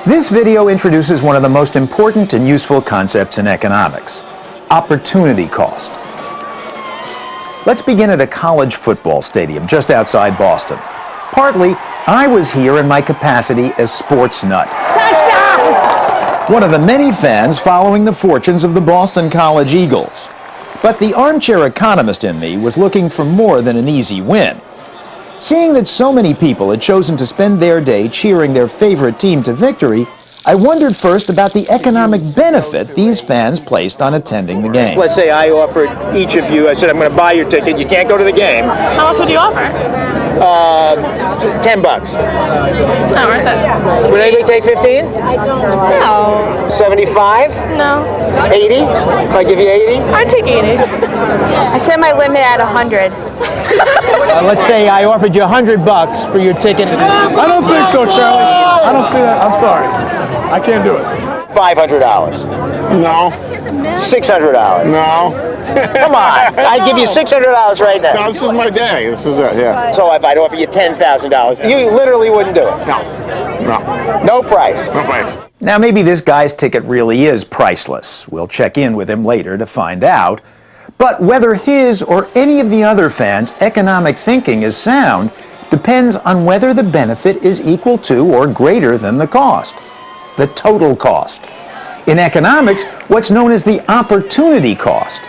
This video introduces one of the most important and useful concepts in economics: opportunity cost. Let's begin at a college football stadium just outside Boston. Partly, I was here in my capacity as sports nut. Touchdown! One of the many fans following the fortunes of the Boston College Eagles. But the armchair economist in me was looking for more than an easy win. Seeing that so many people had chosen to spend their day cheering their favorite team to victory, I wondered first about the economic benefit these fans placed on attending the game. Let's say I offered each of you, I said, I'm going to buy your ticket, you can't go to the game. How much would you offer? $10. Not worth it. Would anybody take 15? No. 75? No. 80? If I give you 80? I'd take 80. I set my limit at 100. Let's say I offered you $100 for your ticket. I don't think so, Charlie. I don't see that. I'm sorry. I can't do it. $500. No. $600. No. Come on. I'd give you $600 right now. No, this is my day. This is it, yeah. So if I'd offer you $10,000, you literally wouldn't do it? No. No. No price. No price. Now maybe this guy's ticket really is priceless. We'll check in with him later to find out. But whether his or any of the other fans' economic thinking is sound depends on whether the benefit is equal to or greater than the cost, the total cost. In economics, what's known as the opportunity cost.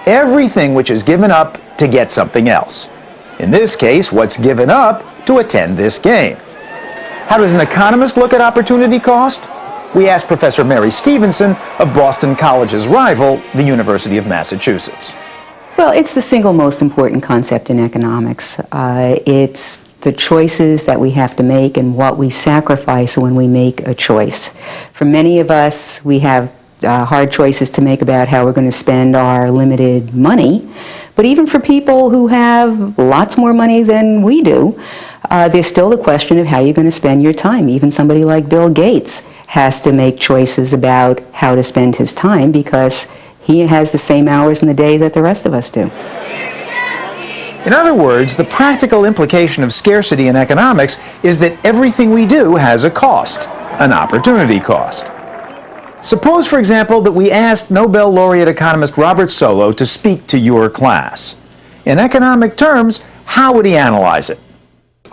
Everything which is given up to get something else. In this case, what's given up to attend this game. How does an economist look at opportunity cost? We asked Professor Mary Stevenson of Boston College's rival, the University of Massachusetts. Well, it's the single most important concept in economics. It's the choices that we have to make and what we sacrifice when we make a choice. For many of us, we have hard choices to make about how we're going to spend our limited money. But even for people who have lots more money than we do, there's still the question of how you're going to spend your time. Even somebody like Bill Gates has to make choices about how to spend his time because he has the same hours in the day that the rest of us do. In other words, the practical implication of scarcity in economics is that everything we do has a cost, an opportunity cost. Suppose, for example, that we asked Nobel laureate economist Robert Solow to speak to your class. In economic terms, how would he analyze it?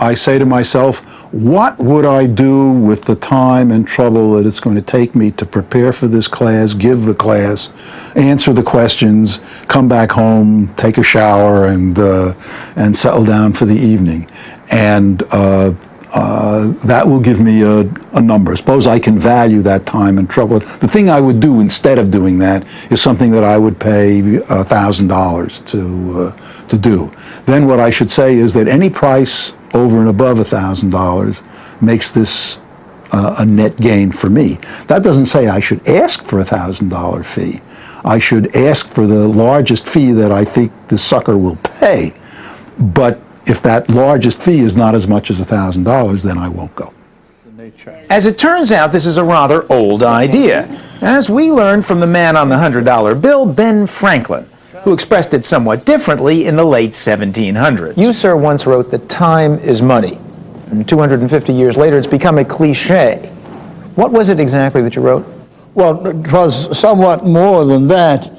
I say to myself, what would I do with the time and trouble that it's going to take me to prepare for this class, give the class, answer the questions, come back home, take a shower, and settle down for the evening. And that will give me a number. Suppose I can value that time and trouble. The thing I would do instead of doing that is something that I would pay $1,000 to do. Then what I should say is that any price over and above $1,000 makes this a net gain for me. That doesn't say I should ask for a $1,000 fee. I should ask for the largest fee that I think the sucker will pay. But if that largest fee is not as much as $1,000, then I won't go. As it turns out, this is a rather old idea, as we learned from the man on the $100 bill, Ben Franklin, who expressed it somewhat differently in the late 1700s. You, sir, once wrote that time is money. And 250 years later, it's become a cliche. What was it exactly that you wrote? Well, it was somewhat more than that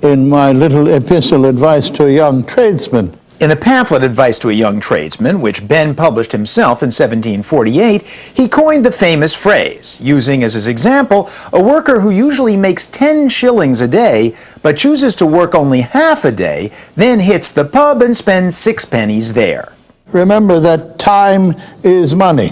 in my little epistle, Advice to a Young Tradesman. In the pamphlet Advice to a Young Tradesman, which Ben published himself in 1748, he coined the famous phrase, using as his example a worker who usually makes 10 shillings a day, but chooses to work only half a day, then hits the pub and spends 6 pennies there. Remember that time is money.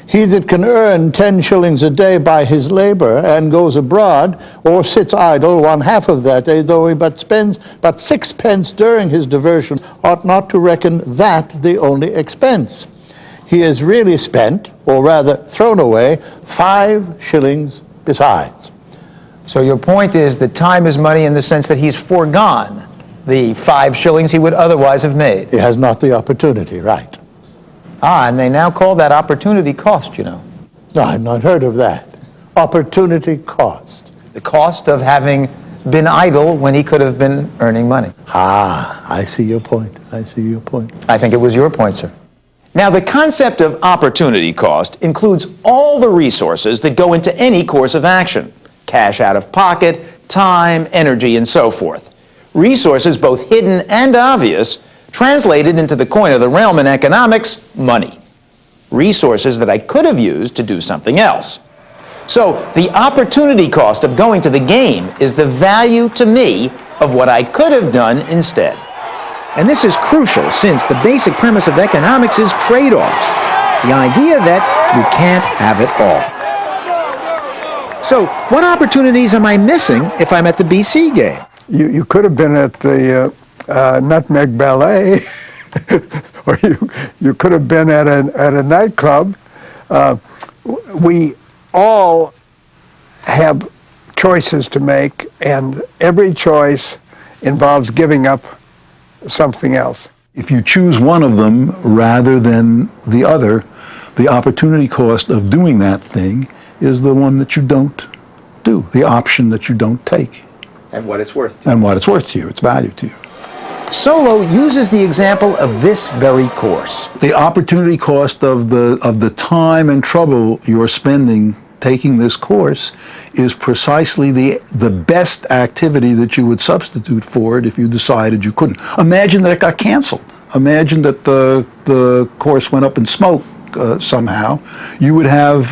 He that can earn 10 shillings a day by his labor and goes abroad or sits idle one half of that day, though he but spends but 6 pence during his diversion, ought not to reckon that the only expense. He has really spent, or rather thrown away, 5 shillings besides. So your point is that time is money in the sense that he's foregone the 5 shillings he would otherwise have made. He has not the opportunity, right. And they now call that opportunity cost, you know. No, I've not heard of that. Opportunity cost. The cost of having been idle when he could have been earning money. I see your point. I see your point. I think it was your point, sir. Now, the concept of opportunity cost includes all the resources that go into any course of action: cash out of pocket, time, energy, and so forth. Resources both hidden and obvious, translated into the coin of the realm in economics, money. Resources that I could have used to do something else. So, the opportunity cost of going to the game is the value to me of what I could have done instead. And this is crucial since the basic premise of economics is trade-offs. The idea that you can't have it all. So, what opportunities am I missing if I'm at the BC game? You could have been at the Nutmeg Ballet, or you could have been at a nightclub. We all have choices to make, and every choice involves giving up something else. If you choose one of them rather than the other, the opportunity cost of doing that thing is the one that you don't do, the option that you don't take. And what it's worth to you. And what it's worth to you, its value to you. Solow uses the example of this very course. The opportunity cost of the time and trouble you're spending taking this course is precisely the best activity that you would substitute for it if you decided you couldn't. Imagine that it got canceled. Imagine that the course went up in smoke somehow. You would have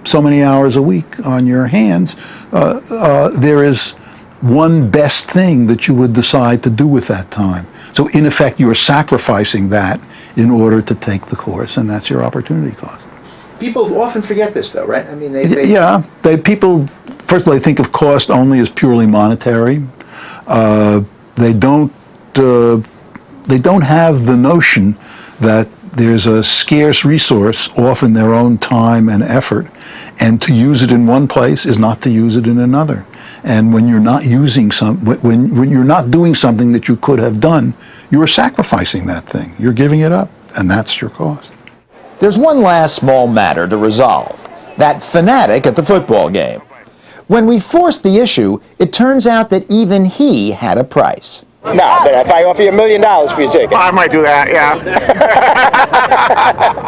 so many hours a week on your hands. There is one best thing that you would decide to do with that time. So in effect, you're sacrificing that in order to take the course, and that's your opportunity cost. People often forget this, though, right? I mean, People, first of all, they think of cost only as purely monetary. They don't have the notion that there's a scarce resource, often their own time and effort, and to use it in one place is not to use it in another. And when you're not using when you're not doing something that you could have done, you are sacrificing that thing. You're giving it up, and that's your cost. There's one last small matter to resolve: that fanatic at the football game. When we forced the issue, it turns out that even he had a price. No, but if I offer you $1 million for your ticket. I might do that, yeah.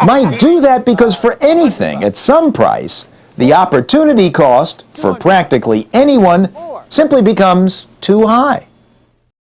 Might do that because for anything at some price, the opportunity cost for practically anyone simply becomes too high.